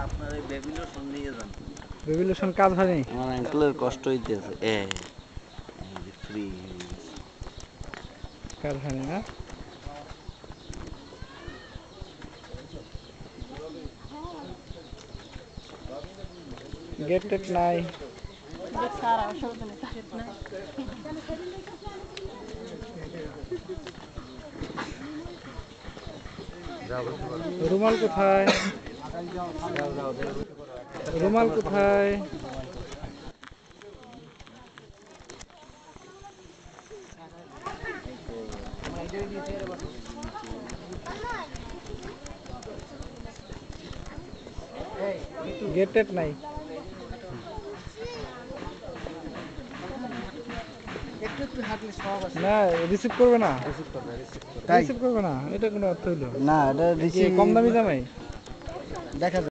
আপনার এই baby lotion নিয়ে যান। বেবি লোশন কাজ হয়নি? আমার আঙ্কেলের কষ্ট হইতেছে। ফ্রি কাজ হয়নি না? গেট টেট নাই। রুমাল কোথায়? রুমাল কোথায়? গেট টেট নাই। না রিসিভ করবে না, রিসিভ করবে না, এটা কোনো অর্থ হইলো না, এটা কম দামি জামাই দেখা